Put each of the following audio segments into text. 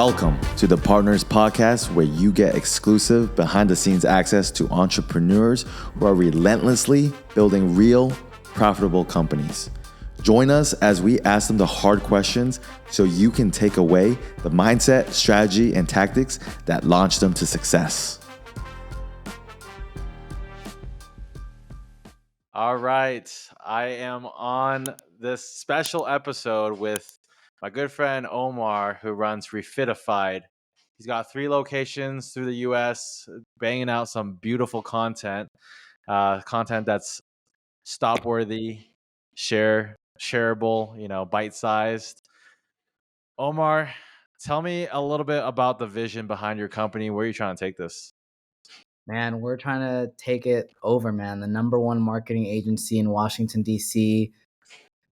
Welcome to the Partners Podcast, where you get exclusive behind-the-scenes access to entrepreneurs who are relentlessly building real, profitable companies. Join us as we ask them the hard questions so you can take away the mindset, strategy, and tactics that launch them to success. All right, I am on this special episode with my good friend Omar, who runs Refitified. He's got 3 locations through the U.S., banging out some beautiful content that's stop-worthy, shareable, bite-sized. Omar, tell me a little bit about the vision behind your company. Where are you trying to take this? Man, we're trying to take it over, man. The number one marketing agency in Washington, D.C.,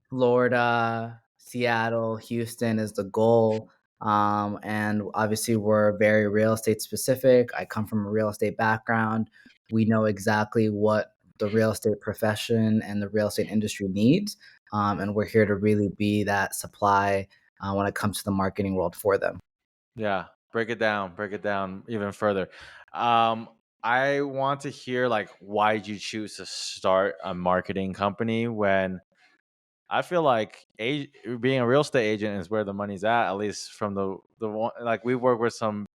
Florida, Seattle, Houston is the goal. And obviously, we're very real estate specific. I come from a real estate background. We know exactly what the real estate profession and the real estate industry needs. And we're here to really be that supply when it comes to the marketing world for them. Yeah, break it down even further. I want to hear, like, why did you choose to start a marketing company when I feel like being a real estate agent is where the money's at least from the one, like, we work with some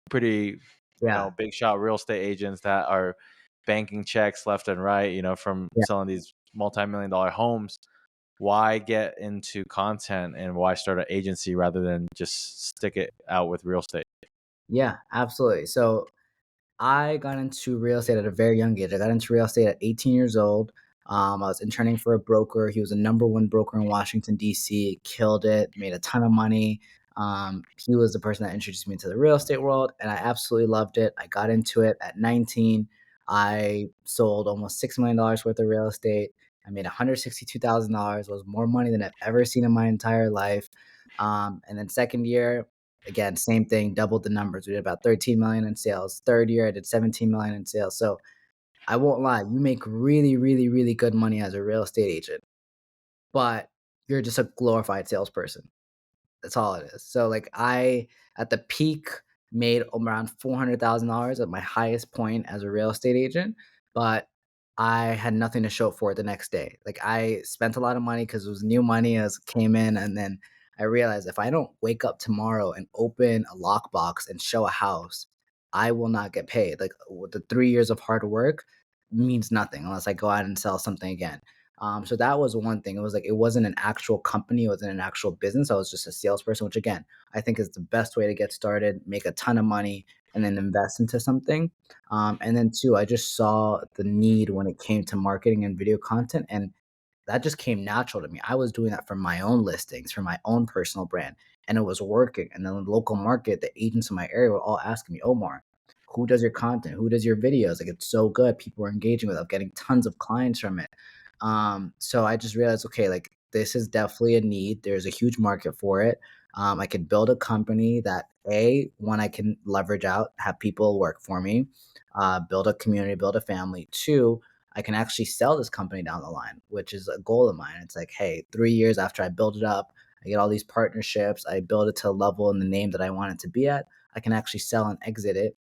pretty, Yeah. big shot real estate agents that are banking checks left and right, from Yeah. selling these multi-million dollar homes. Why get into content and why start an agency rather than just stick it out with real estate? Yeah, absolutely. So I got into real estate at a very young age. I got into real estate at 18 years old. I was interning for a broker. He was the number one broker in Washington, D.C., killed it, made a ton of money. He was the person that introduced me into the real estate world, and I absolutely loved it. I got into it at 19. I sold almost $6 million worth of real estate. I made $162,000. It was more money than I've ever seen in my entire life. And then second year, again, same thing, doubled the numbers. We did about 13 million in sales. Third year, I did 17 million in sales. So I won't lie, you make really, really, really good money as a real estate agent, but you're just a glorified salesperson. That's all it is. So like I at the peak made around $400,000 at my highest point as a real estate agent, but I had nothing to show for it the next day. Like I spent a lot of money because it was new money as it came in, and then I realized if I don't wake up tomorrow and open a lockbox and show a house, I will not get paid. Like the 3 years of hard work means nothing unless I go out and sell something again. So that was one thing. It was like it wasn't an actual company, it wasn't an actual business. I was just a salesperson, which again, I think is the best way to get started, make a ton of money, and then invest into something. And then two, I just saw the need when it came to marketing and video content, and that just came natural to me. I was doing that for my own listings, for my own personal brand, and it was working. And then the local market, the agents in my area were all asking me, Omar, who does your content? Who does your videos? Like it's so good. People were engaging with it. I'm getting tons of clients from it. So I just realized, okay, like this is definitely a need. There's a huge market for it. I could build a company that one, I can leverage out, have people work for me, build a community, build a family. Two, I can actually sell this company down the line, which is a goal of mine. It's like, hey, 3 years after I build it up, I get all these partnerships, I build it to a level and the name that I want it to be at. I can actually sell and exit it.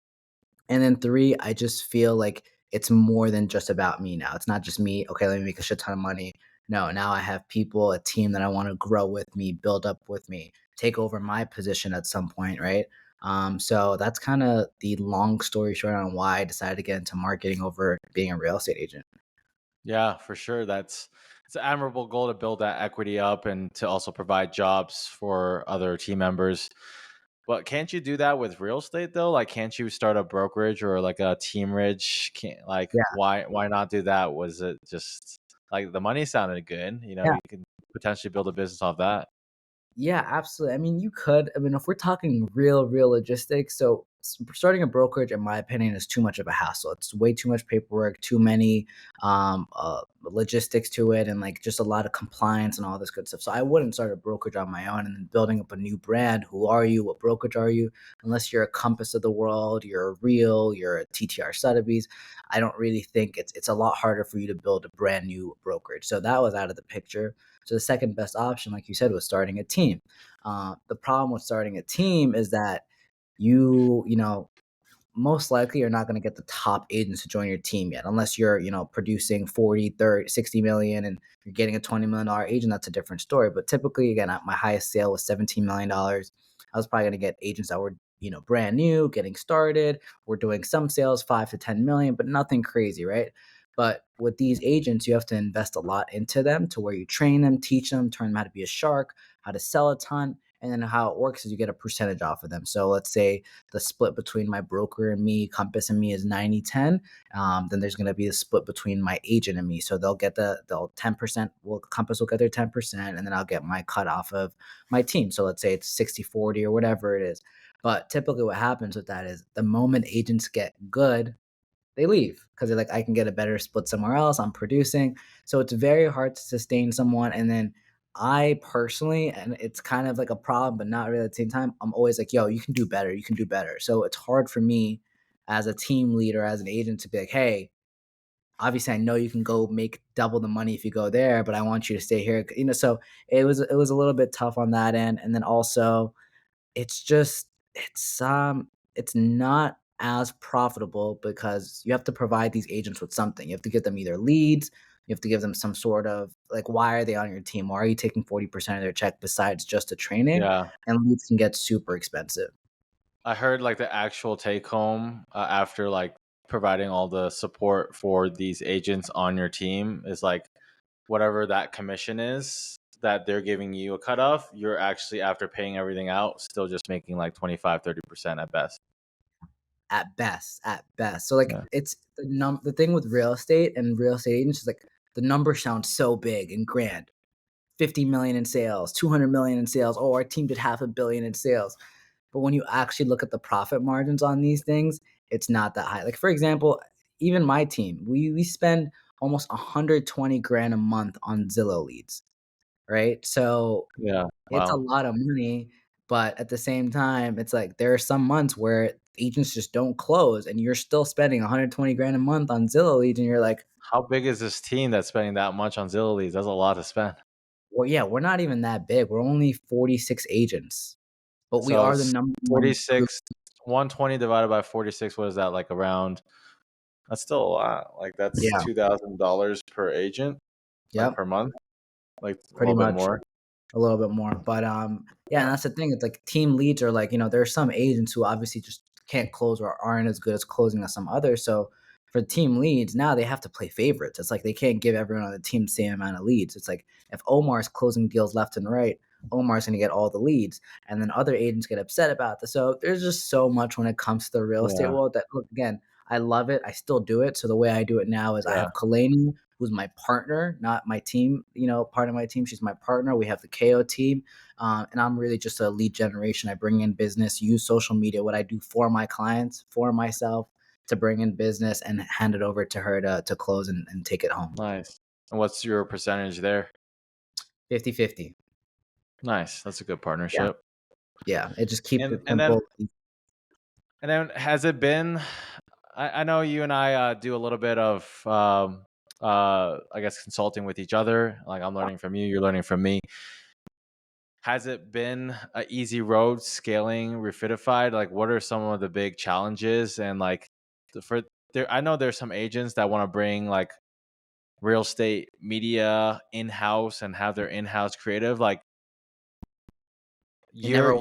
And then three, I just feel like it's more than just about me now. It's not just me, okay, let me make a shit ton of money. No, now I have people, a team that I want to grow with me, build up with me, take over my position at some point, right? So that's kind of the long story short on why I decided to get into marketing over being a real estate agent. Yeah, for sure. It's an admirable goal to build that equity up and to also provide jobs for other team members. But can't you do that with real estate though? Like, can't you start a brokerage or like a team ridge? Can't like Yeah, why not do that? Was it just like the money sounded good? yeah. You can potentially build a business off that. Yeah, absolutely. I mean, you could. I mean, if we're talking real logistics, so starting a brokerage, in my opinion, is too much of a hassle. It's way too much paperwork, too many logistics to it, and like just a lot of compliance and all this good stuff. So I wouldn't start a brokerage on my own and then building up a new brand. Who are you? What brokerage are you? Unless you're a Compass of the world, you're a Real, you're a TTR Sotheby's. I don't really think it's a lot harder for you to build a brand new brokerage. So that was out of the picture. So the second best option, like you said, was starting a team. The problem with starting a team is that you know, most likely you're not going to get the top agents to join your team yet, unless you're, producing 40, 30, 60 million and you're getting a $20 million agent. That's a different story. But typically, again, my highest sale was $17 million. I was probably going to get agents that were, brand new, getting started. We're doing some sales 5 to 10 million, but nothing crazy, right? But with these agents, you have to invest a lot into them, to where you train them, teach them, turn them how to be a shark, how to sell a ton. And then how it works is you get a percentage off of them. So let's say the split between my broker and me, Compass and me, is 90-10. Then there's going to be a split between my agent and me. So they'll 10%, Compass will get their 10%, and then I'll get my cut off of my team. So let's say it's 60-40 or whatever it is. But typically what happens with that is the moment agents get good, they leave because they're like, I can get a better split somewhere else. I'm producing. So it's very hard to sustain someone. And then I personally, and it's kind of like a problem, but not really at the same time, I'm always like, yo, you can do better. You can do better. So it's hard for me as a team leader, as an agent, to be like, hey, obviously I know you can go make double the money if you go there, but I want you to stay here. So it was a little bit tough on that end. And then also it's just it's not as profitable because you have to provide these agents with something. You have to give them either leads, you have to give them some sort of like, why are they on your team? Why are you taking 40% of their check besides just the training? Yeah. And leads can get super expensive. I heard like the actual take home after like providing all the support for these agents on your team is like whatever that commission is that they're giving you a cut off, you're actually, after paying everything out, still just making like 25-30% at best. At best. So like Yeah. it's the thing with real estate and real estate agents is like the number sounds so big and grand. 50 million in sales, 200 million in sales. Oh, our team did 500 million in sales. But when you actually look at the profit margins on these things, it's not that high. Like for example, even my team, we spend almost 120 grand a month on Zillow leads, right? So Yeah. it's a Wow. lot of money, but at the same time, it's like there are some months where agents just don't close and you're still spending 120 grand a month on Zillow leads and you're like, How big is this team that's spending that much on Zillow leads? That's a lot to spend. well, yeah, we're not even that big. We're only 46 agents, but we So are the it's number one group. 46, 120 divided by 46. What is that? Like around, that's still a lot. Like that's Yeah. $2,000 per agent, like Yep. per month, like a Pretty little bit much. more. A little bit more, but, yeah, and Wow. that's the thing, it's like team leads are like, there are some agents who obviously just can't close or aren't as good as closing as some others, so for team leads, now they have to play favorites. It's like they can't give everyone on the team the same amount of leads. It's like if Omar's closing deals left and right, Omar's gonna get all the leads, and then other agents get upset about this. So there's just so much when it comes to the real estate Yeah. world that, look, again, I love it, I still do it, so the way I do it now is I Yeah. have Kalani, who's my partner, not my team, part of my team. She's my partner. We have the KO team. And I'm really just a lead generation. I bring in business, use social media, what I do for my clients, for myself, to bring in business and hand it over to her to close and take it home. Nice. And what's your percentage there? 50-50. Nice. That's a good Yeah. partnership. Yeah. It just keeps And it and then simple. and then has it been? I know you and I do a little bit of I guess consulting with each other. Like I'm learning from you, you're learning from me. Has it been an easy road scaling Refitified? Like, what are some of the big challenges? And like, for there, I know there's some agents that want to bring like real estate media in house and have their in house creative. Like, It never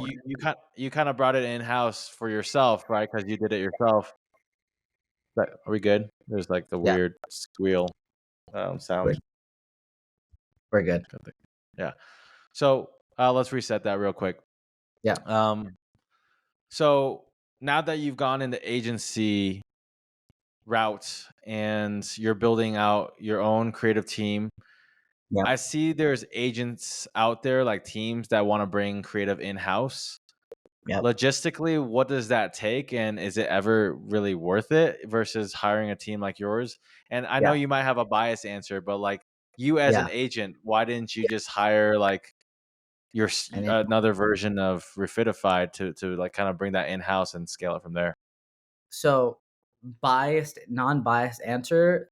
you kind of brought it in house for yourself, right? Because you did it yourself. Are we good? There's like the Yeah, weird squeal we're, sound. we're good. Yeah. So let's reset that real quick. Yeah. Um, so now that you've gone into agency route and you're building out your own creative team, Yeah. I see there's agents out there like teams that want to bring creative in house. Yep. logistically, what does that take? And is it ever really worth it versus hiring a team like yours? And I know Yeah. you might have a biased answer, but like you as Yeah. an agent, why didn't you just hire like And it, another version of Refitified to like kind of bring that in house and scale it from there? so non-biased answer,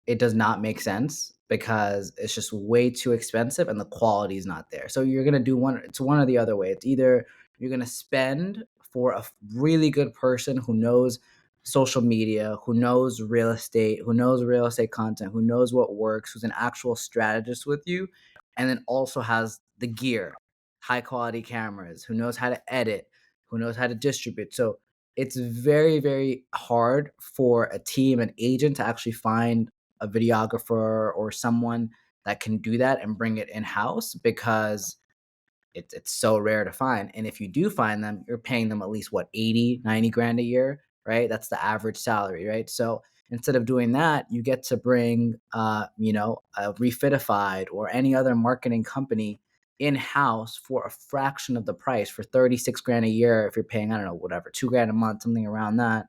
it does not make sense because it's just way too expensive and the quality is not there. So you're gonna do one. It's one or the other way. It's either you're gonna spend for a really good person who knows social media, who knows real estate, who knows real estate content, who knows what works, who's an actual strategist with you, and then also has the gear, high quality cameras, who knows how to edit, who knows how to distribute. So it's very, very hard for a team, an agent to actually find a videographer or someone that can do that and bring it in house because it's so rare to find. And if you do find them, you're paying them at least what, 80, 90 grand a year, right? That's the average salary, right? So instead of doing that, you get to bring, a Refitified or any other marketing company in house for a fraction of the price for 36 grand a year. If you're paying, I don't know, whatever, 2 grand a month, something around that,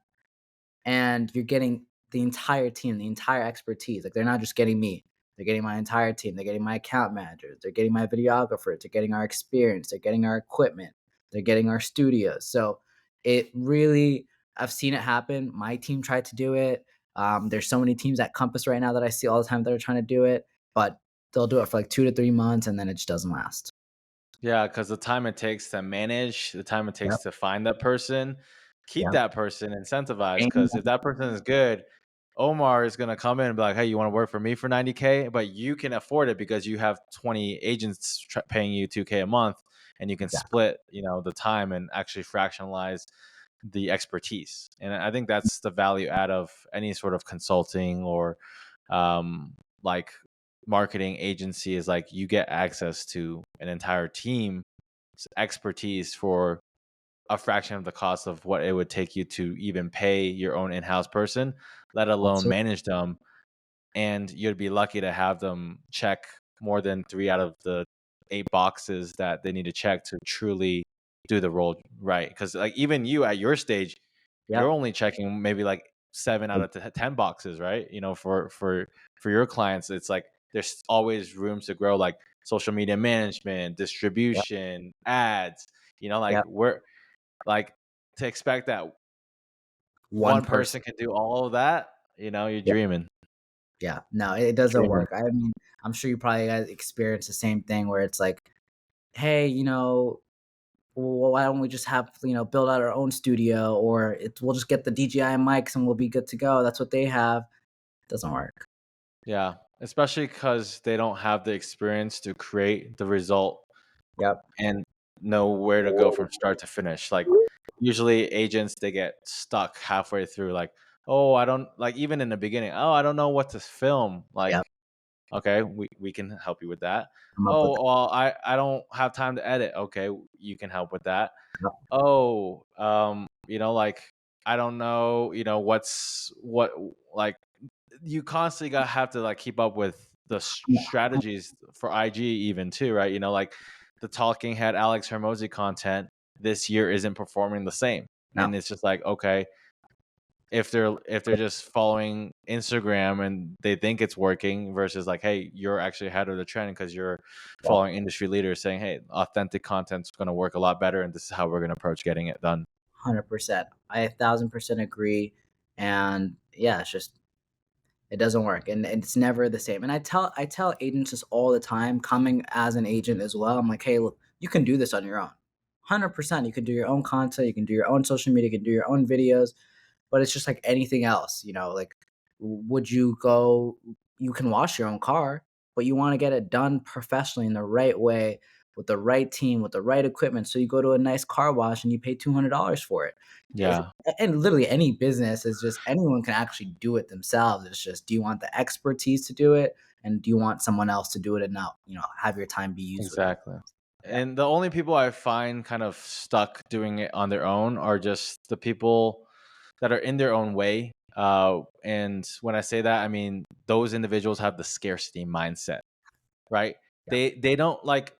and you're getting the entire team, the entire expertise. Like they're not just getting me. They're getting my entire team. They're getting my account managers. They're getting my videographers. They're getting our experience. They're getting our equipment. They're getting our studios. So it really, I've seen it happen. My team tried to do it. There's so many teams at Compass right now that I see all the time that are trying to do it, but they'll do it for like 2 to 3 months and then it just doesn't last. Yeah, because the time it takes to manage, the time it takes Yep. to find that person, keep Yep. that person incentivized. Because if Amen. that person is good, Omar is gonna come in and be like, "Hey, you want to work for me for 90K?" But you can afford it because you have 20 agents paying you 2K a month, and you can Exactly. split, the time and actually fractionalize the expertise. And I think that's the value add of any sort of consulting or like marketing agency is like you get access to an entire team's expertise for a fraction of the cost of what it would take you to even pay your own in-house person, let alone Absolutely. manage them. And you'd be lucky to have them check more than 3 out of the 8 boxes that they need to check to truly do the role right. Because like even you at your stage, you're Yep. only checking maybe like 7 out of 10 boxes, right? For your clients, it's like there's always rooms to grow, like social media management, Yep. distribution, ads. Like Yep. we're like to expect that One one person person. can do all of that. You're dreaming, Yeah, no, it doesn't dreaming. work. I mean, I'm sure you probably guys experience the same thing where it's like, "Hey, well, why don't we just have, build out our own studio or we'll just get the DJI mics and we'll be good to go." That's what they have. Doesn't work. Yeah, especially because they don't have the experience to create the result Yep. and know where to go from start to finish. Like usually agents they get stuck halfway through like, "Oh, I don't like even in the beginning, oh, I don't know what to film." Yep. Like, okay, we can help you with that. Come up with "Oh, well, I don't have time to edit." Okay, you can help with that. Yep. "Oh, like I don't know, what like you constantly got have to like keep up with the Yeah. strategies for IG even too, right? Like the talking head Alex Hermosi content this year isn't performing the same. No. And it's just like, okay, if they're just following Instagram and they think it's working versus like, hey, you're actually ahead of the trend because you're Yep. following industry leaders saying, hey, authentic content's going to work a lot better and this is how we're going to approach getting it done. 100%. I 1,000% agree. And yeah, it's just it doesn't work, and it's never the same. And I tell agents this all the time, coming as an agent as well. I'm like, hey, look, you can do this on your own. 100%. You can do your own content. You can do your own social media. You can do your own videos. But it's just like anything else, like would you go? You can wash your own car, but you want to get it done professionally in the right way with the right team, with the right equipment. So you go to a nice car wash and you pay $200 for it. It's, Yeah, and literally any business is just anyone can actually do it themselves. It's just, do you want the expertise to do it, and do you want someone else to do it and not, have your time be used with it? exactly. Yeah, And the only people I find kind of stuck doing it on their own are just the people that are in their own way. And when I say that, I mean those individuals have the scarcity mindset, right? yeah, They don't like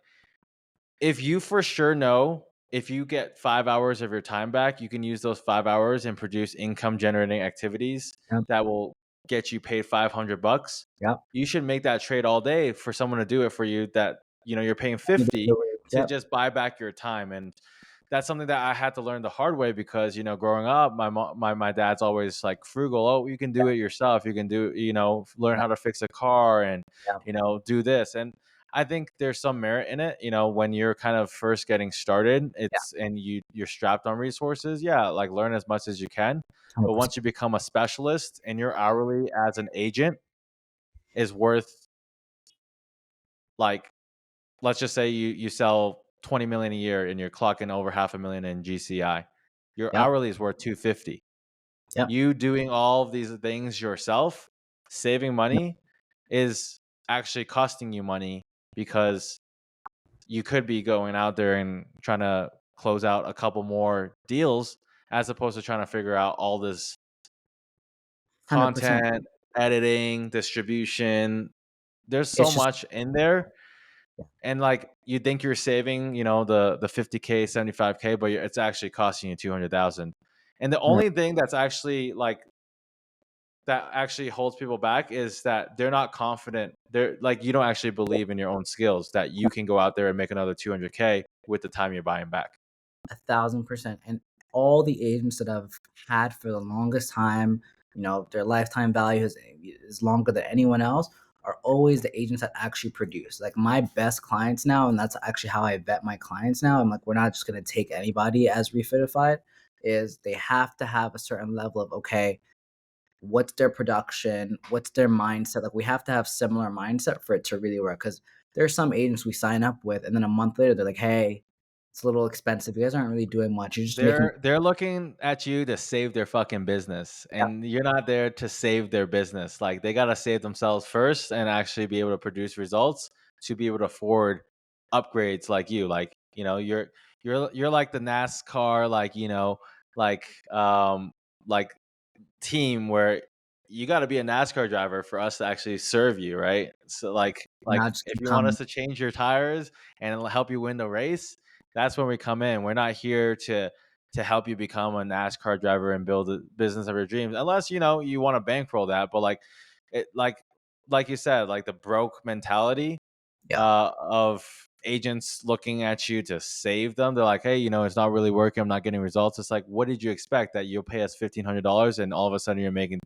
if you for sure know if you get 5 hours of your time back, you can use those 5 hours and produce income generating activities Yep. that will get you paid $500. Yep. You should make that trade all day for someone to do it for you that, you're paying 50 Yep. to just buy back your time. And that's something that I had to learn the hard way because, growing up, my dad's always like frugal. Oh, you can do it yourself. You can do, learn how to fix a car and, Yep. do this. And I think there's some merit in it. When you're kind of first getting started, and you're strapped on resources. Yeah, like learn as much as you can. But 100%. once you become a specialist and your hourly as an agent is worth, like, let's just say you sell 20 million a year and you're clocking over half a million in GCI. Your Yep. hourly is worth 250. Yep. You doing all of these things yourself, saving money, is actually costing you money because you could be going out there and trying to close out a couple more deals as opposed to trying to figure out all this 100%. content, editing, distribution. There's so It's just much in there. And like you think you're saving, the 50K, 75K, but it's actually costing you 200,000. And the only thing that's actually like that actually holds people back is that they're not confident. They're like, you don't actually believe in your own skills that you can go out there and make another 200K with the time you're buying back. 1,000%. And all the agents that I've had for the longest time, their lifetime value is longer than anyone else, are always the agents that actually produce. Like my best clients now, and that's actually how I vet my clients now. I'm like, we're not just going to take anybody as refitified, is they have to have a certain level of, okay, what's their production, what's their mindset. Like we have to have similar mindset for it to really work. Because there are some agents we sign up with, and then a month later they're like, "Hey, it's a little expensive. You guys aren't really doing much. You're just making." They're looking at you to save their fucking business, Yeah, and you're not there to save their business. Like they gotta save themselves first and actually be able to produce results to be able to afford upgrades like you. Like you're like the NASCAR, like like team where you got to be a NASCAR driver for us to actually serve you, right? So like not just if keep you want us coming. to change your tires and it'll help you win the race, that's when we come in. We're not here to help you become a NASCAR driver and build a business of your dreams, unless you want to bankroll that. But it like you said, like the broke mentality Yeah, of agents looking at you to save them. They're like, hey, it's not really working. I'm not getting results. It's like, what did you expect? That you'll pay us $1,500 and all of a sudden you're making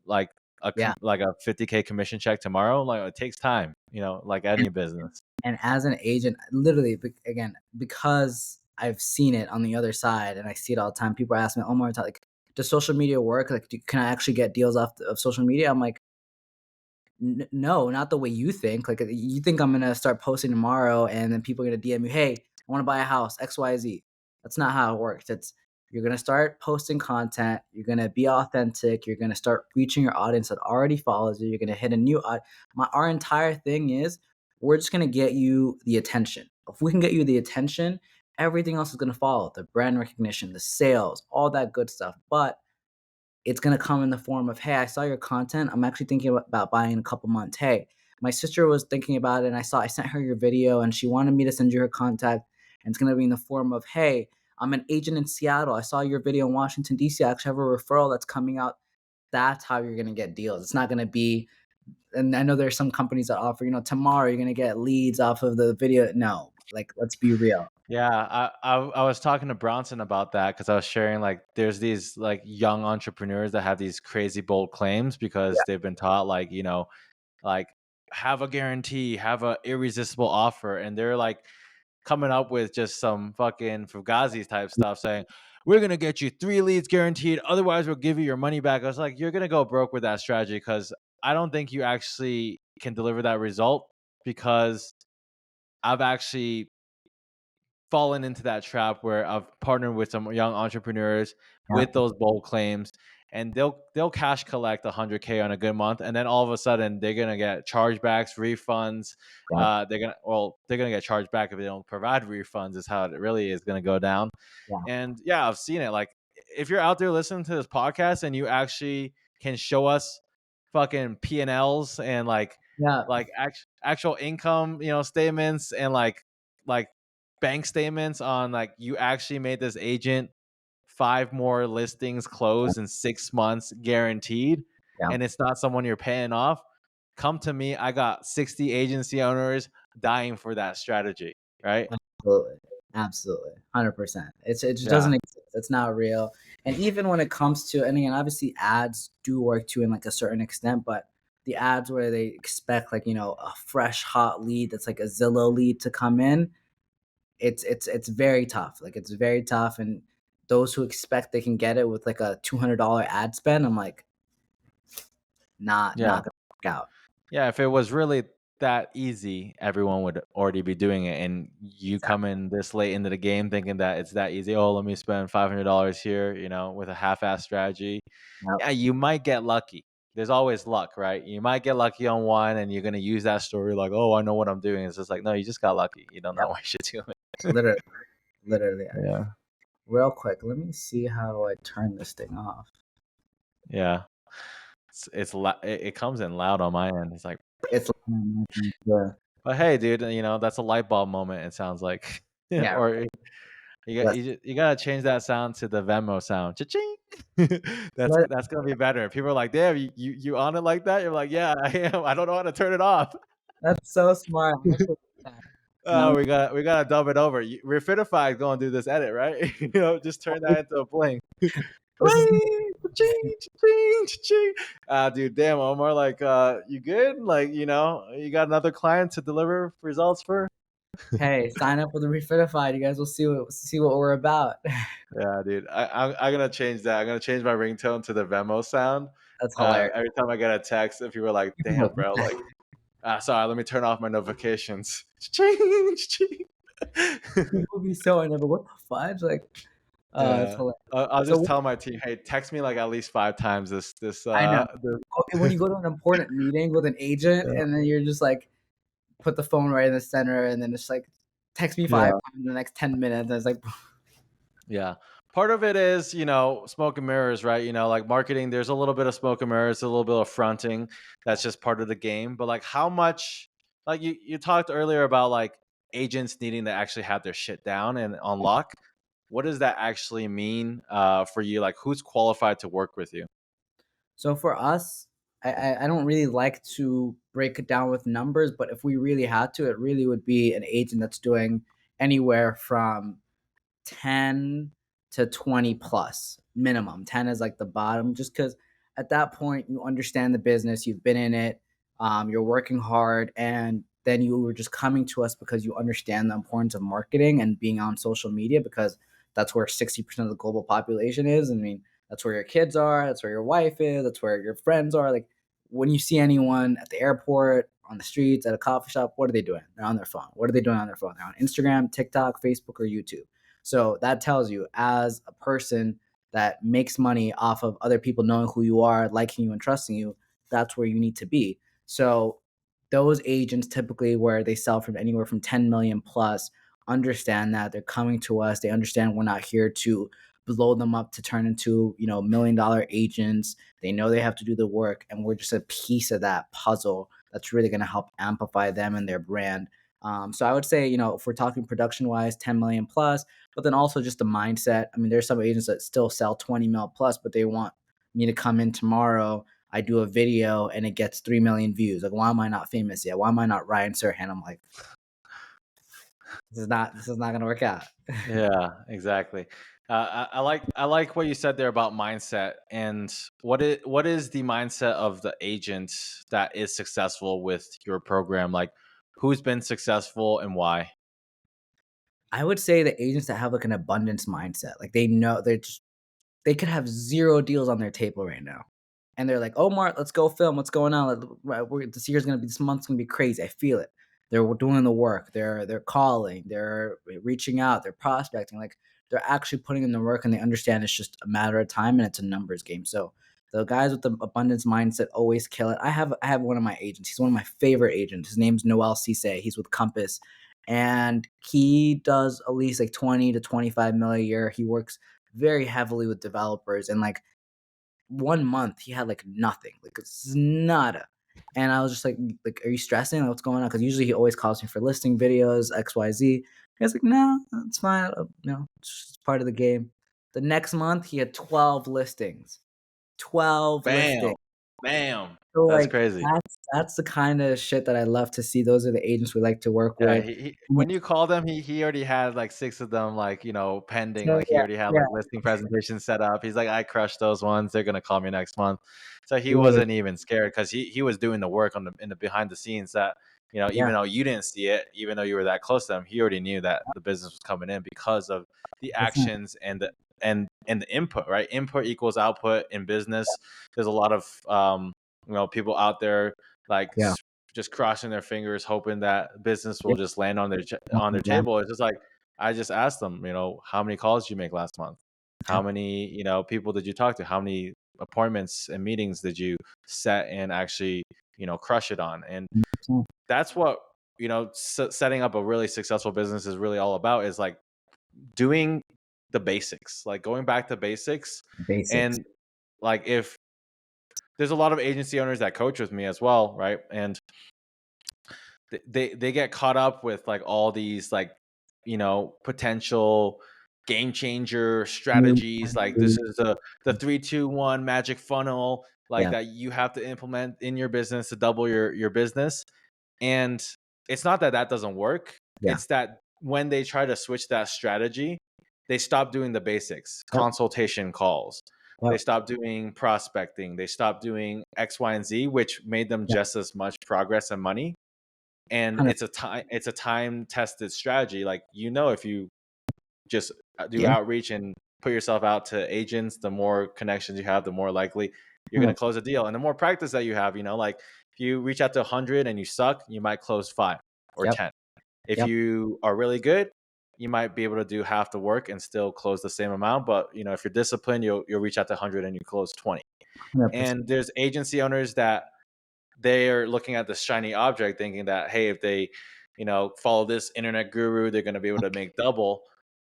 like yeah. like a 50K commission check tomorrow? Like it takes time, like And any business. and as an agent, literally, again, because I've seen it on the other side, and I see it all the time. People ask me, "Oh, more like, does social media work? Like, can I actually get deals off of social media?" I'm like, no, not the way you think. Like you think I'm gonna start posting tomorrow, and then people are gonna DM me, "Hey, I want to buy a house, XYZ." That's not how it works. It's you're gonna start posting content. You're gonna be authentic. You're gonna start reaching your audience that already follows you. You're gonna hit a new. Our entire thing is we're just gonna get you the attention. If we can get you the attention, everything else is gonna follow. The brand recognition, the sales, all that good stuff. But it's gonna come in the form of, "Hey, I saw your content. I'm actually thinking about buying in a couple months. Hey, my sister was thinking about it, and I sent her your video, and she wanted me to send you her contact." And it's gonna be in the form of, "Hey, I'm an agent in Seattle. I saw your video in Washington D.C. I actually have a referral that's coming out." That's how you're gonna get deals. It's not gonna be. And I know there's some companies that offer, tomorrow you're gonna get leads off of the video. No, like let's be real. Yeah, I was talking to Bronson about that because I was sharing like there's these like young entrepreneurs that have these crazy bold claims because Yeah, they've been taught like have a guarantee, have a irresistible offer, and they're like coming up with just some fucking Fugazi type stuff saying, we're going to get you 3 leads guaranteed. Otherwise, we'll give you your money back. I was like, you're going to go broke with that strategy because I don't think you actually can deliver that result because I've actually fallen into that trap where I've partnered with some young entrepreneurs yeah, with those bold claims, and they'll cash collect 100K on a good month, and then all of a sudden they're gonna get chargebacks, refunds. yeah, They're gonna get charged back if they don't provide refunds. Is how it really is gonna go down. yeah, And yeah, I've seen it. Like if you're out there listening to this podcast and you actually can show us fucking P&Ls and yeah. like actual income, statements and like bank statements on like you actually made this agent 5 more listings closed in 6 months guaranteed, Yeah, and it's not someone you're paying off, come to me. I got 60 agency owners dying for that strategy, right? absolutely, absolutely, 100%. It just Yeah. doesn't exist. It's not real. And even when it comes to, and again, obviously ads do work too in like a certain extent, but the ads where they expect like a fresh hot lead that's like a Zillow lead to come in, it's very tough. Like it's very tough, and those who expect they can get it with like a $200 ad spend, I'm like, Yeah. not gonna work out. Yeah, if it was really that easy, everyone would already be doing it. And you come Exactly. in this late into the game thinking that it's that easy. Oh, let me spend $500 here, with a half-ass strategy. Yep. Yeah, you might get lucky. There's always luck, right? You might get lucky on one, and you're gonna use that story like, "Oh, I know what I'm doing." It's just like, no, you just got lucky. You don't know Yep. what you're doing. Literally, literally. Yeah, Real quick, let me see how I turn this thing off. yeah. It comes in loud on my end. It's like, It's yeah, but hey, dude, that's a light bulb moment. It sounds like, yeah. or Let's you gotta change that sound to the Venmo sound. Cha-ching. That's let that's gonna be better. People are like, "Damn, you on it like that?" You're like, "Yeah, I am. I don't know how to turn it off." That's so smart. I actually like that. Oh, Now we gotta dub it over. Refitified gonna do this edit, right? Just turn that into a bling. this is Bling, cha-ching, cha-ching, cha-ching. Dude, damn, Omar, like, you good? Like, you got another client to deliver results for? hey, sign up with the Refitified. You guys will see what we're about. Yeah, dude. I'm gonna change that. I'm gonna change my ringtone to the Venmo sound. That's hilarious. Every time I get a text, if you were like, People "Damn, will bro," love like, sorry, let me turn off my notifications. Ching, ching. People will be so annoyed. But what the fudge? Like, it's Yeah, hilarious. I'll So just tell my team, "Hey, text me like at least 5 times I know this." when you go to an important meeting with an agent, Yeah. and then you're just like, put the phone right in the center, and then it's like, text me 5 Yeah. times in the next 10 minutes. And it's like, Yeah. Part of it is, smoke and mirrors, right? Like marketing, there's a little bit of smoke and mirrors, a little bit of fronting. That's just part of the game. But like how much, like you talked earlier about like agents needing to actually have their shit down and on lock. What does that actually mean for you? Like who's qualified to work with you? so for us, I don't really like to break it down with numbers, but if we really had to, it really would be an agent that's doing anywhere from 10 to 20 plus minimum. 10 is like the bottom, just because at that point you understand the business, you've been in it, you're working hard, and then you were just coming to us because you understand the importance of marketing and being on social media, because that's where 60% of the global population is. I mean, that's where your kids are, that's where your wife is, that's where your friends are. Like when you see anyone at the airport, on the streets, at a coffee shop, what are they doing? They're on their phone. What are they doing on their phone? They're on Instagram, TikTok, Facebook, or YouTube. So that tells you, as a person that makes money off of other people knowing who you are, liking you, and trusting you, that's where you need to be. So those agents typically, where they sell from anywhere from 10 million plus, understand that they're coming to us. They understand we're not here to blow them up to turn into, $1 million agents. They know they have to do the work, and we're just a piece of that puzzle that's really going to help amplify them and their brand. So I would say, if we're talking production wise, 10 million plus, but then also just the mindset. I mean, there's some agents that still sell 20 mil plus, but they want me to come in tomorrow. I do a video and it gets 3 million views. Like, why am I not famous yet? Why am I not Ryan Serhan? I'm like, this is not going to work out. Yeah, exactly. I like what you said there about mindset, and what is the mindset of the agent that is successful with your program? Like, who's been successful and why? I would say the agents that have like an abundance mindset, like they know they could have 0 deals on their table right now. And they're like, "Oh, Mark, let's go film. What's going on? This month's gonna be crazy. I feel it." They're doing the work. They're calling. They're reaching out. They're prospecting. Like they're actually putting in the work, and they understand it's just a matter of time, and it's a numbers game. So the guys with the abundance mindset always kill it. I have one of my agents. He's one of my favorite agents. His name's Noel Cisse. He's with Compass, and he does at least like 20 to 25 mil a year. He works very heavily with developers, and like 1 month he had like nothing, like it's nada. And I was just like, are you stressing? Like, what's going on? Because usually he always calls me for listing videos, XYZ. He was like, "No, it's fine. It's just part of the game." The next month, he had 12 listings. 12 Bam, listings. bam. So, That's like, crazy. that's the kinda shit that I love to see. Those are the agents we like to work Yeah, with. he And when you called him, he already had like 6 of them, like, pending. so Like, he yeah, already had yeah, like listing presentations set up. He's like, "I crushed those ones. They're gonna call me next month." So he really, wasn't even scared because he was doing the work on the behind the scenes that, yeah, even though you didn't see it, even though you were that close to him, he already knew that the business was coming in because of the 100%. actions and the input, right? Input equals output in business. There's a lot of people out there like Yeah, just crossing their fingers, hoping that business yeah, will just land on their yeah, table. It's just like I just asked them, how many calls did you make last month? yeah, How many people did you talk to? How many appointments and meetings did you set and actually crush it on? And 100%. that's what setting up a really successful business is really all about. Is like doing the basics, like going back to basics. Basics. And like if there's a lot of agency owners that coach with me as well, right? And they get caught up with like all these like potential game changer strategies, like this is the 3-2-1 magic funnel, like Yeah, that you have to implement in your business to double your business. And it's not that that doesn't work, yeah, it's that when they try to switch that strategy, they stop doing the basics, yep, consultation calls, they yep, stop doing prospecting, they stop doing X, Y, and Z, which made them yep, just as much progress and money. And 100. it's a time tested strategy. Like, if you just do Yeah, outreach and put yourself out to agents, the more connections you have, the more likely you're going to 100. close a deal. And the more practice that you have, like if you reach out to 100 and you suck, you might close 5 or Yep, 10. If yep, you are really good, you might be able to do half the work and still close the same amount. But if you're disciplined, you'll reach out to 100 and you close 20. 100%. And there's agency owners that they are looking at this shiny object thinking that, hey, if they follow this internet guru, they're going to be able to make double.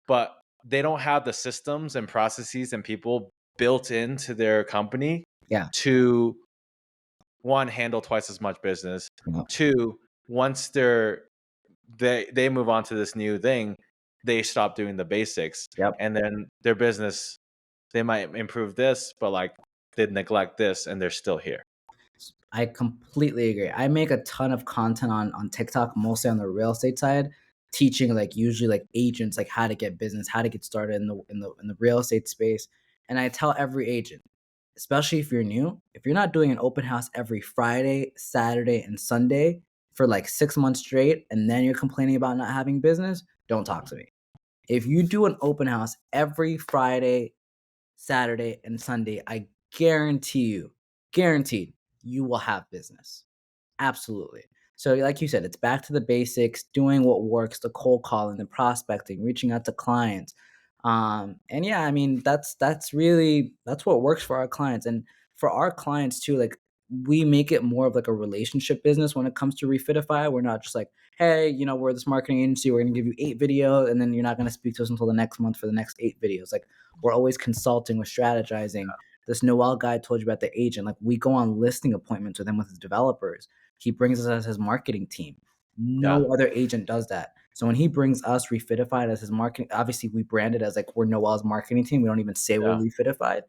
But they don't have the systems and processes and people built into their company Yeah, to, one, handle twice as much business, yep, two, once they move on to this new thing, they stop doing the basics, yep. and then their business, they might improve this, but like they neglect this and they're still here. I completely agree. I make a ton of content on TikTok, mostly on the real estate side, teaching like usually like agents like how to get business, how to get started in the real estate space. And I tell every agent, especially if you're new, if you're not doing an open house every Friday, Saturday, and Sunday for like 6 months straight, and then you're complaining about not having business, don't talk to me. If you do an open house every Friday, Saturday, and Sunday, I guarantee you, guaranteed, you will have business. Absolutely. So, like you said, it's back to the basics, doing what works, the cold calling, the prospecting, reaching out to clients. And yeah, I mean, that's what works for our clients. And for our clients too, like we make it more of like a relationship business when it comes to Refitify. We're not just like, hey, we're this marketing agency, we're gonna give you 8 videos, and then you're not gonna speak to us until the next month for the next 8 videos. Like we're always consulting, we're strategizing. This Noel guy I told you about, the agent, like we go on listing appointments with him with his developers. He brings us as his marketing team. Yeah. No other agent does that. So when he brings us Refitified as his marketing, obviously we brand it as like we're Noel's marketing team. We don't even say we're Yeah. Refitified.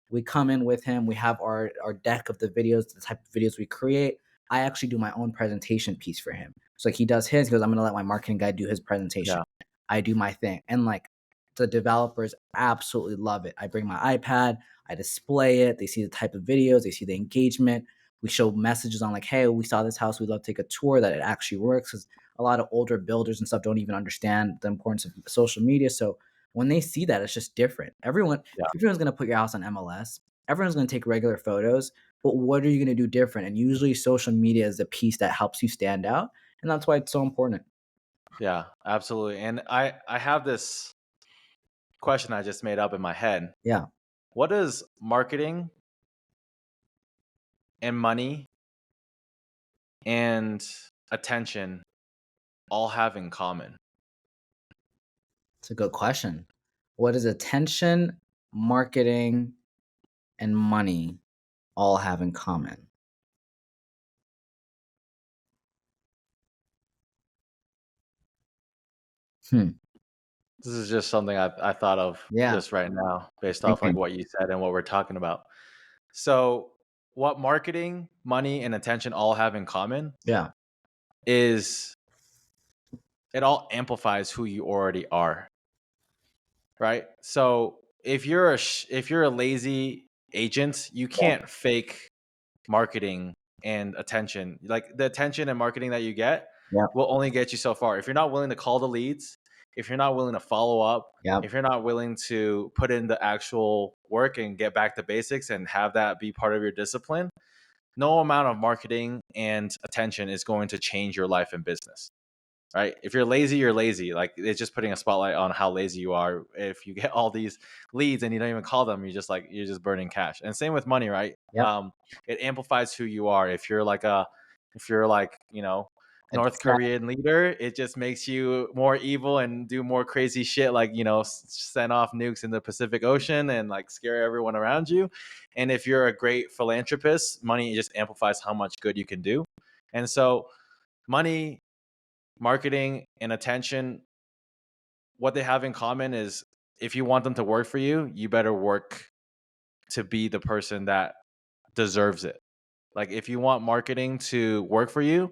We come in with him. We have our deck of the videos, the type of videos we create. I actually do my own presentation piece for him. So like he does his, he goes, I'm gonna let my marketing guy do his presentation. Yeah. I do my thing. And like the developers absolutely love it. I bring my iPad, I display it, they see the type of videos, they see the engagement. We show messages on like, hey, we saw this house, we'd love to take a tour, that it actually works. Because a lot of older builders and stuff don't even understand the importance of social media. So when they see that, it's just different. Yeah. Everyone's gonna put your house on MLS. Everyone's gonna take regular photos, but what are you gonna do different? And usually social media is the piece that helps you stand out. And that's why it's so important. Yeah, absolutely. And I have this question I just made up in my head. Yeah. What does marketing and money and attention all have in common? It's a good question. What does attention, marketing, and money all have in common? This is just something I thought of Yeah. just right now based off like Thinking. what you said and what we're talking about. So, what marketing, money, and attention all have in common Yeah. is it all amplifies who you already are, right? So, if you're a lazy agent, you Yeah. can't fake marketing and attention. Like the attention and marketing that you get Yeah. will only get you so far. If you're not willing to call the leads, if you're not willing to follow up, Yeah. if you're not willing to put in the actual work and get back to basics and have that be part of your discipline, no amount of marketing and attention is going to change your life and business. Right? If you're lazy, you're lazy. Like it's just putting a spotlight on how lazy you are. If you get all these leads and you don't even call them, you're just burning cash. And same with money, right? Yep. It amplifies who you are. If you're like, North It's not. Korean leader, it just makes you more evil and do more crazy shit, like send off nukes in the Pacific Ocean and like scare everyone around you. And if you're a great philanthropist, money just amplifies how much good you can do. And so money, marketing, and attention, what they have in common is if you want them to work for you, you better work to be the person that deserves it. Like if you want marketing to work for you,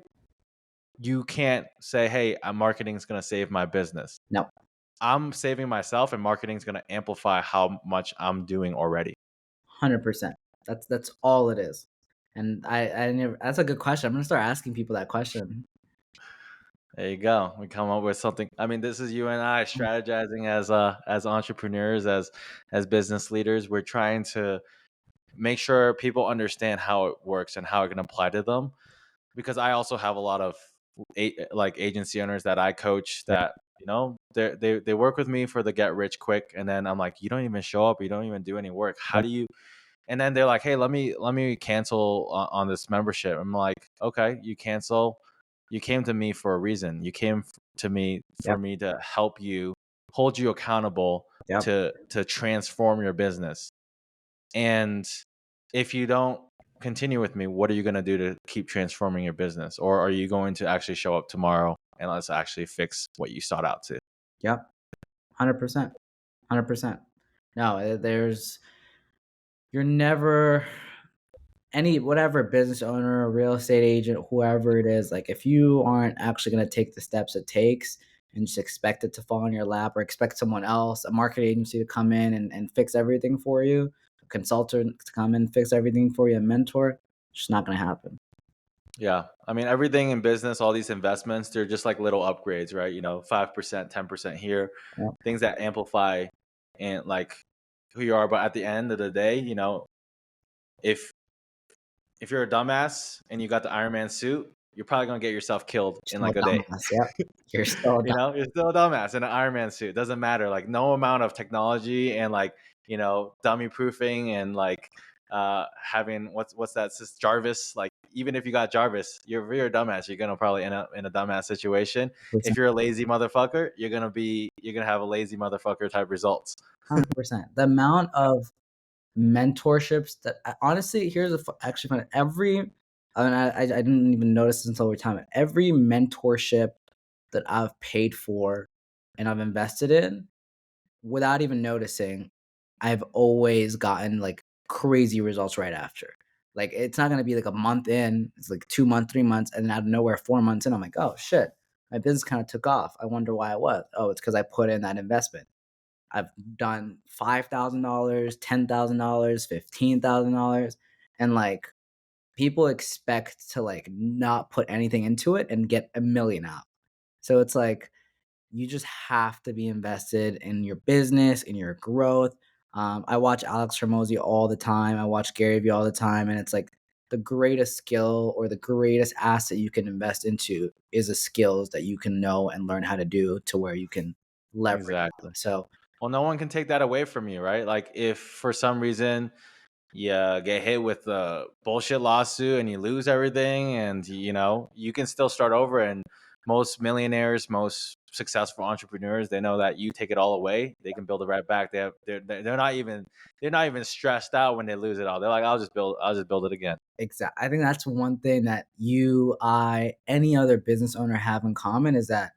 you can't say, hey, marketing is going to save my business. No. I'm saving myself and marketing is going to amplify how much I'm doing already. 100%. That's all it is. And I never. That's a good question. I'm gonna start asking people that question. There you go. We come up with something. I mean, this is you and I strategizing as entrepreneurs, as business leaders. We're trying to make sure people understand how it works and how it can apply to them. Because I also have a lot of like agency owners that I coach Yeah. that they work with me for the get rich quick, and then I'm like, you don't even show up, you don't even do any work. How Yeah. do you? And then they're like, hey, let me cancel on this membership. I'm like, okay, you cancel. You came to me for a reason. You came to me for Yep. me to help you, hold you accountable Yep. to transform your business. And if you don't continue with me, what are you going to do to keep transforming your business? Or are you going to actually show up tomorrow and let's actually fix what you sought out to? Yep. 100%. 100%. No, you're never whatever business owner, real estate agent, whoever it is, like if you aren't actually going to take the steps it takes and just expect it to fall in your lap or expect someone else, a market agency to come in and fix everything for you, a consultant to come in and fix everything for you, a mentor, it's just not going to happen. Yeah. I mean, everything in business, all these investments, they're just like little upgrades, right? 5%, 10% here, Yep. things that amplify and like who you are. But at the end of the day, if if you're a dumbass and you got the Iron Man suit, you're probably gonna get yourself killed in Still a like a day. dumbass. Yep. You're still a dumbass. You're still a dumbass in an Iron Man suit. Doesn't matter. Like no amount of technology and like dummy proofing and like having what's that Jarvis. Like even if you got Jarvis, if you're a dumbass, you're gonna probably end up in a dumbass situation. If you're a lazy motherfucker, you're gonna have a lazy motherfucker type results. 100%. The amount of mentorships that honestly, here's actually fun. I didn't even notice this until over time. Every mentorship that I've paid for and I've invested in, without even noticing, I've always gotten like crazy results right after. Like it's not gonna be like a month in, it's like 2 months, 3 months, and then out of nowhere, 4 months in, I'm like, oh shit, my business kind of took off. I wonder why it was. Oh, it's because I put in that investment. I've done $5,000, $10,000, $15,000, and like people expect to like not put anything into it and get 1 million out. So it's like you just have to be invested in your business, in your growth. I watch Alex Hormozy all the time. I watch Gary Vee all the time, and it's like the greatest skill or the greatest asset you can invest into is the skills that you can know and learn how to do to where you can leverage Exactly. them. So Well, no one can take that away from you, right? Like if for some reason you get hit with a bullshit lawsuit and you lose everything, and you can still start over. And most millionaires, most successful entrepreneurs, they know that you take it all away, they can build it right back. They're not even stressed out when they lose it all. They're like, I'll just build it again. exactly. I think that's one thing that you, I, any other business owner have in common is that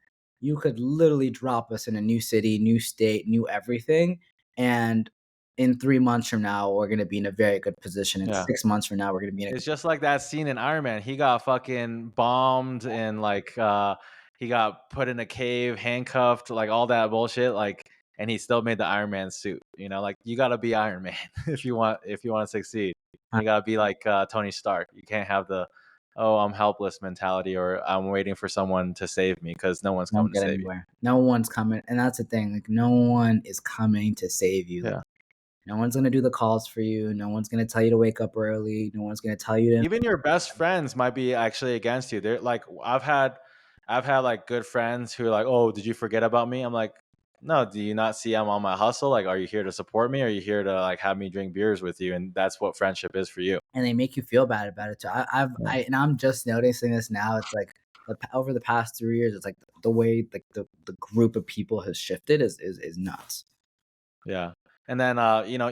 you could literally drop us in a new city, new state, new everything, and in 3 months from now, we're gonna be in a very good position. In Yeah. 6 months from now, we're gonna be in a It's just like that scene in Iron Man. He got fucking bombed and like he got put in a cave, handcuffed, like all that bullshit. Like, and he still made the Iron Man suit. You know, like you gotta be Iron Man if you want to succeed. You gotta be like Tony Stark. You can't have the oh I'm helpless mentality or I'm waiting for someone to save me because no one's won't coming to get save you. anywhere. No one's coming, and that's the thing, like, no one is coming to save you, like, Yeah. no one's gonna do the calls for you, no one's gonna tell you to wake up early, no one's gonna tell you to. Even your best friends might be actually against you. They're like, I've had like good friends who are like, oh, did you forget about me? I'm like, no, do you not see I'm on my hustle? Like, are you here to support me? Or are you here to like have me drink beers with you? And that's what friendship is for you. And they make you feel bad about it too. Yeah. And I'm just noticing this now. It's like over the past 3 years, it's like the way like the group of people has shifted is nuts. Yeah. And then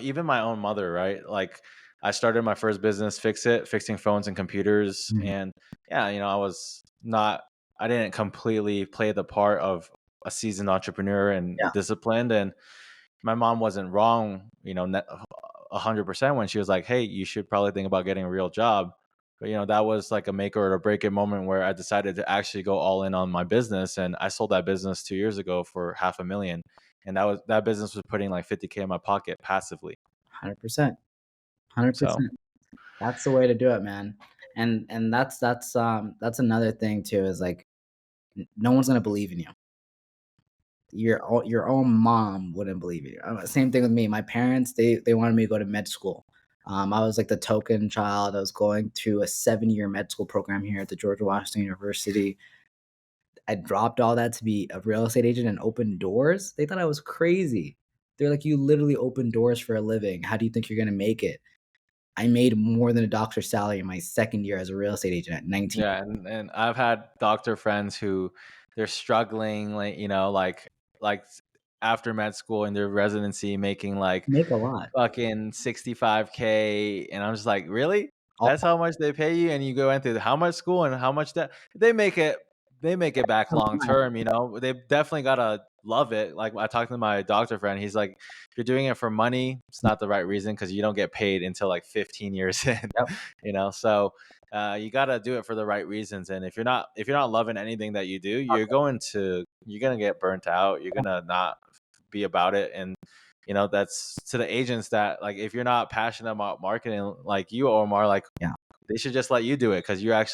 even my own mother, right? Like I started my first business, fixing phones and computers. Mhm. And yeah, I didn't completely play the part of a seasoned entrepreneur and Yeah, disciplined. And my mom wasn't wrong, 100% when she was like, "Hey, you should probably think about getting a real job." But that was like a make or a break it moment where I decided to actually go all in on my business, and I sold that business 2 years ago for 500,000, and that business was putting like 50K in my pocket passively. 100%, hundred So percent. That's the way to do it, man. And that's another thing too is like no one's gonna believe in you. Your own mom wouldn't believe you. Same thing with me. My parents, they wanted me to go to med school. I was like the token child. I was going to a 7-year med school program here at the George Washington University. I dropped all that to be a real estate agent and open doors. They thought I was crazy. They're like, you literally open doors for a living. How do you think you're gonna make it? I made more than a doctor's salary in my second year as a real estate agent at 19. yeah, and I've had doctor friends who they're struggling, like like after med school in their residency, making like Make a lot. fucking 65K, and I'm just like, really? All That's how much they pay you, and you go into how much school and how much that they make it back long term. They definitely gotta love it. Like I talked to my doctor friend, he's like, if you're doing it for money, it's not the right reason because you don't get paid until like 15 years in. Yep. So you gotta do it for the right reasons. And if you're not loving anything that you do, you're gonna get burnt out. You're gonna not be about it. And that's to the agents that like if you're not passionate about marketing like you, Omar, like Yeah. they should just let you do it because Like,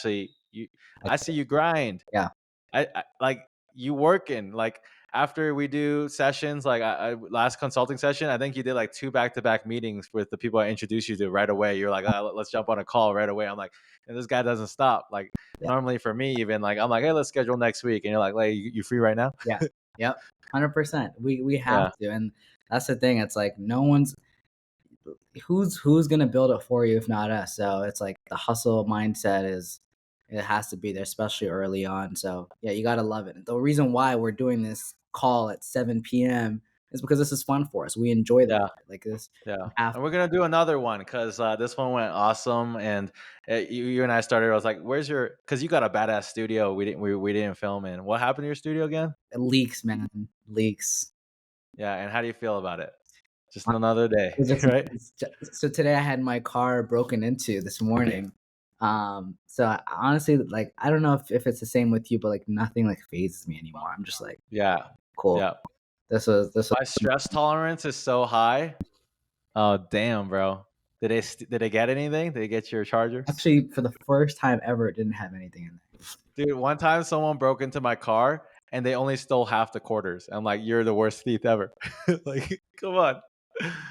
I see you grind. yeah. I like you working like after we do sessions like last consulting session, I think you did like 2 back-to-back meetings with the people I introduced you to right away. You're like, let's jump on a call right away. I'm like, and this guy doesn't stop. Like Yeah. normally for me, even like I'm like, hey, let's schedule next week, and you're like, you free right now? Yeah. Yep. 100%. We have Yeah, to, and that's the thing. It's like no one's who's gonna build it for you if not us. So it's like the hustle mindset is it has to be there, especially early on. So yeah, you gotta love it. The reason why we're doing this call at 7 p.m. is because this is fun for us. We enjoy this yeah. like this. Yeah, We have and we're gonna do another one because this one went awesome, and you and I started. I was like, "Where's your?" Because you got a badass studio. We didn't film in. What happened to your studio again? leaks, man, leaks. Yeah, and how do you feel about it? Just another day, It's just right? so today I had my car broken into this morning. So I honestly, like, I don't know if it's the same with you, but like nothing like phases me anymore. I'm just like, Yeah, cool. yeah. This was My stress tolerance is so high. Oh damn, bro. Did they get anything? Did they get your charger? actually for the first time ever it didn't have anything in there. Dude, one time someone broke into my car and they only stole half the quarters. I'm like, you're the worst thief ever. Like, come on.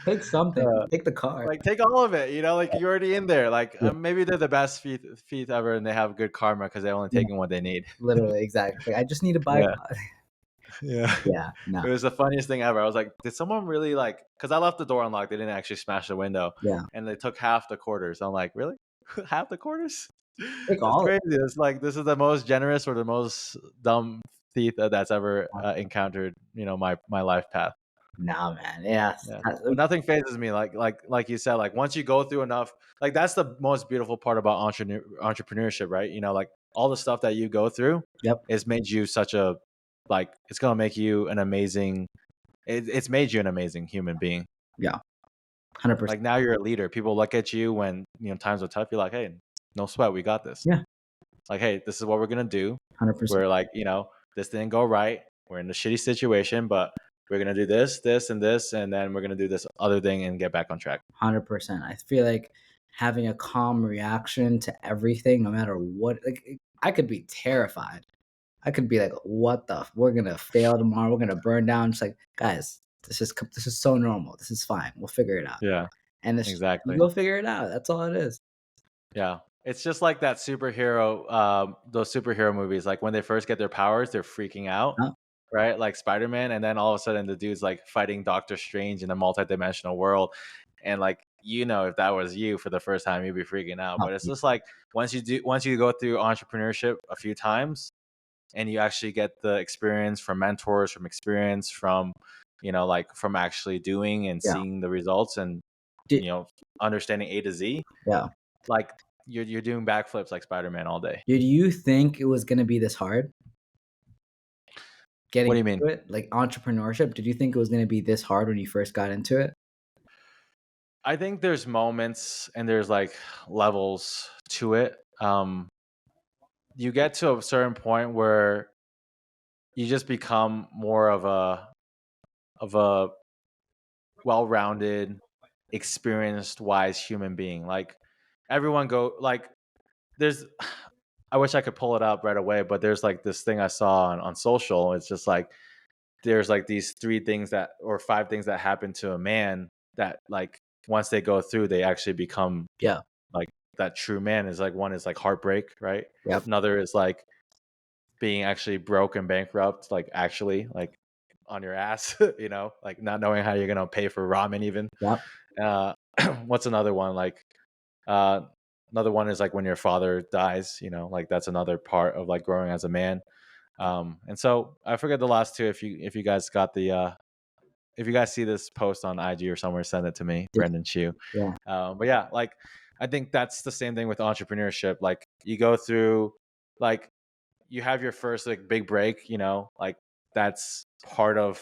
Take something. Uh, Take the car. like, take all of it. Like you're already in there. Like, Yeah, maybe they're the best thief ever, and they have good karma because they're only yeah, taking what they need. literally, exactly. Like, I just need to buy a Yeah, car. yeah. Yeah, no, It was the funniest thing ever. I was like, did someone really like? Because I left the door unlocked. They didn't actually smash the window, yeah. and they took half the quarters. I'm like, really? Half the quarters? Take That's all of crazy. It's like this is the most generous or the most dumb thief that's ever it. encountered. My life path. No, man. Yeah. Yeah, but nothing phases me. Like you said, like once you go through enough, like that's the most beautiful part about entrepreneurship, right? Like all the stuff that you go through Yep. has made you such a like it's gonna make you an amazing. It's made you an amazing human being. Yeah, 100%. Like now you're a leader. People look at you when times are tough. You're like, hey, no sweat, we got this. Yeah, Like, hey, this is what we're gonna do. 100%. We're like, this didn't go right. We're in a shitty situation, but we're gonna do this, this, and this, and then we're gonna do this other thing and get back on track. 100%. I feel like having a calm reaction to everything, no matter what, like I could be terrified. I could be like, "What the? We're gonna fail tomorrow. We're gonna burn down." It's like, guys, this is so normal. This is fine. We'll figure it out. Yeah, And it's you exactly. go figure it out. That's all it is. Yeah. It's just like that superhero, those superhero movies. Like when they first get their powers, they're freaking out, Huh? right? Like Spider-Man, and then all of a sudden the dude's like fighting Doctor Strange in a multi-dimensional world. And like, if that was you for the first time, you'd be freaking out. Oh, But it's just like once you go through entrepreneurship a few times and you actually get the experience from mentors, from experience, from, like from actually doing and yeah. seeing the results and, Did, understanding A to Z, yeah. like you're doing backflips like Spider-Man all day. Did you think it was gonna be this hard What getting do you mean? into it? Like entrepreneurship, did you think it was gonna be this hard when you first got into it? I think there's moments and there's like levels to it. You get to a certain point where you just become more of a well-rounded, experienced, wise human being. Like everyone go like there's I wish I could pull it up right away, but there's like this thing I saw on social. It's just like there's like these 3 things that or 5 things that happen to a man that like once they go through, they actually become Yeah. like that true man. Is like one is like heartbreak, right? Yep. Another is like being actually broke and bankrupt, like actually like on your ass, like not knowing how you're gonna pay for ramen even. Yep. Uh, what's another one? Like uh, another one is like when your father dies, like that's another part of like growing as a man. And so I forget the last 2. If you guys got the if you guys see this post on IG or somewhere, send it to me, Yeah. Brendan Chu. Yeah. But yeah, like I think that's the same thing with entrepreneurship. Like you go through, like you have your first like big break, like that's part of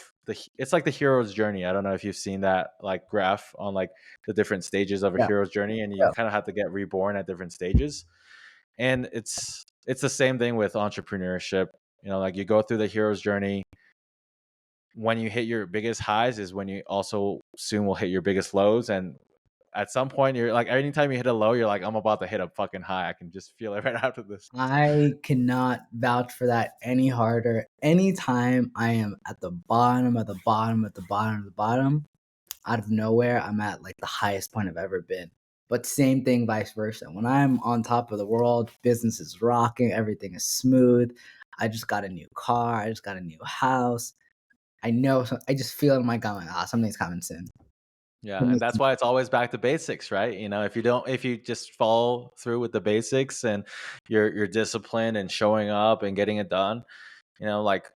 it's like the hero's journey. I don't know if you've seen that like graph on like the different stages of a Yeah. hero's journey, and you Yeah. kind of have to get reborn at different stages. And it's the same thing with entrepreneurship. Like you go through the hero's journey. When you hit your biggest highs is when you also soon will hit your biggest lows. And at some point you're like, anytime you hit a low, you're like, I'm about to hit a fucking high. I can just feel it right after this. I cannot vouch for that any harder. Anytime I am at the bottom, at the bottom, at the bottom, at the bottom, out of nowhere, I'm at like the highest point I've ever been. But same thing, vice versa. When I'm on top of the world, business is rocking, everything is smooth. I just got a new car, I just got a new house. I just feel in my gut, like, something's coming soon. Yeah, and Something's that's why it's always back to basics, right? If you just follow through with the basics and you're disciplined and showing up and getting it done, like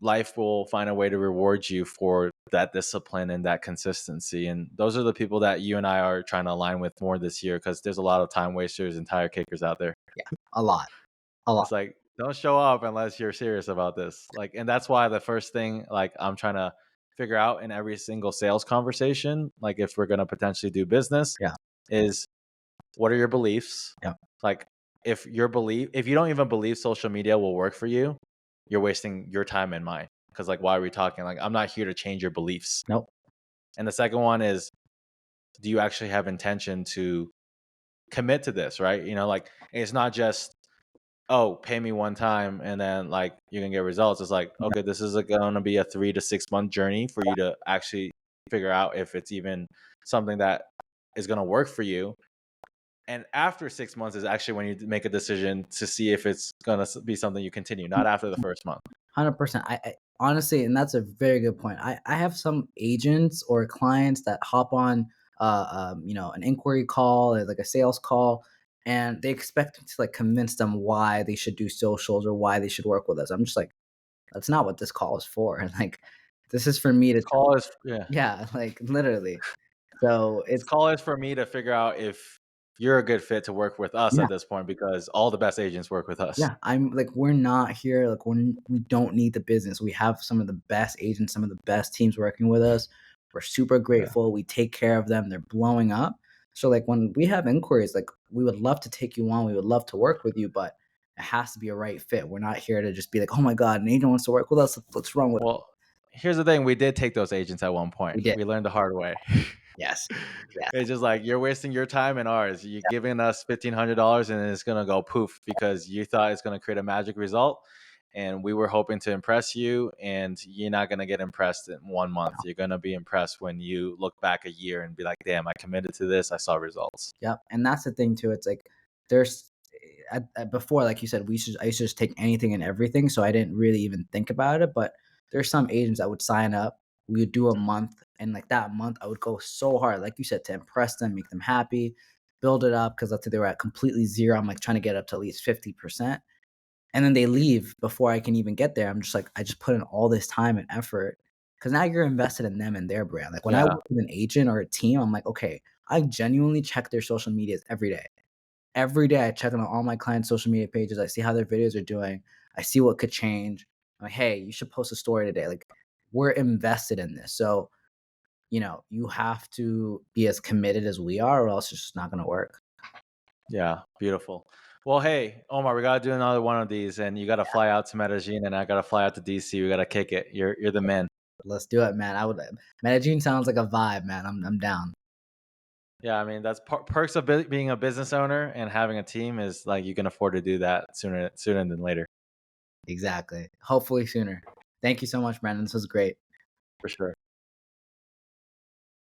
life will find a way to reward you for that discipline and that consistency. And those are the people that you and I are trying to align with more this year, because there's a lot of time wasters and tire kickers out there. Yeah, a lot, a lot. It's like, don't show up unless you're serious about this. Like, and that's why the first thing, like, I'm trying to figure out in every single sales conversation, like, if we're going to potentially do business, Yeah, is what are your beliefs? yeah, Like, if you don't even believe social media will work for you, you're wasting your time and mine. Because, like, why are we talking? Like, I'm not here to change your beliefs. nope, And the second one is, do you actually have intention to commit to this, right? Like, it's not just, oh, pay me one time and then like you're gonna get results. It's like, yeah, okay, this is gonna be a 3 to 6 month journey for you to actually figure out if it's even something that is gonna work for you. And after 6 months is actually when you make a decision to see if it's gonna be something you continue, not after the first month. 100%. I honestly, and that's a very good point. I have some agents or clients that hop on, an inquiry call or like a sales call, and they expect me to like convince them why they should do socials or why they should work with us. I'm just like, that's not what this call is for. And like, this is for me to, This call is yeah. yeah, like literally. So This it's call is for me to figure out if you're a good fit to work with us Yeah. at this point because all the best agents work with us. Yeah, I'm like, we're not here, like, we don't need the business. We have some of the best agents, some of the best teams working with us. We're super Yeah. grateful. We take care of them. They're blowing up. So, like, when we have inquiries, like, we would love to take you on. We would love to work with you, but it has to be a right fit. We're not here to just be like, oh my God, an agent wants to work with us. What's wrong with it? Well, here's the thing. We did take those agents at one point. We did. We learned the hard way. Yes. Yes. It's just like you're wasting your time and ours. You're giving us $1,500 and it's gonna go poof because you thought it's gonna create a magic result, and we were hoping to impress you, and you're not gonna get impressed in 1 month. You're gonna be impressed when you look back a year and be like, "Damn, I committed to this. I saw results." Yep, and that's the thing too. It's like there's before, like you said, I used to just take anything and everything, so I didn't really even think about it. But there's some agents that would sign up. We would do a month, and like that month, I would go so hard, like you said, to impress them, make them happy, build it up. Because let's say they were at completely zero, I'm like trying to get up to at least 50%, and then they leave before I can even get there. I'm just like, I just put in all this time and effort because now you're invested in them and their brand. Like when I Yeah, work with an agent or a team, I'm like, okay, I genuinely check their social medias every day. Every day I check on all my clients' social media pages. I see how their videos are doing. I see what could change. I'm like, hey, you should post a story today. Like, we're invested in this. So, you have to be as committed as we are, or else it's just not going to work. yeah, beautiful. Well, hey, Omar, we gotta do another one of these, and you gotta fly out to Medellin, and I gotta fly out to DC. We gotta kick it. You're the man. Let's do it, man. Medellin sounds like a vibe, man. I'm down. Yeah, I mean that's perks of being a business owner and having a team is like you can afford to do that sooner than later, Exactly. Hopefully sooner. Thank you so much, Brandon. This was great. for sure.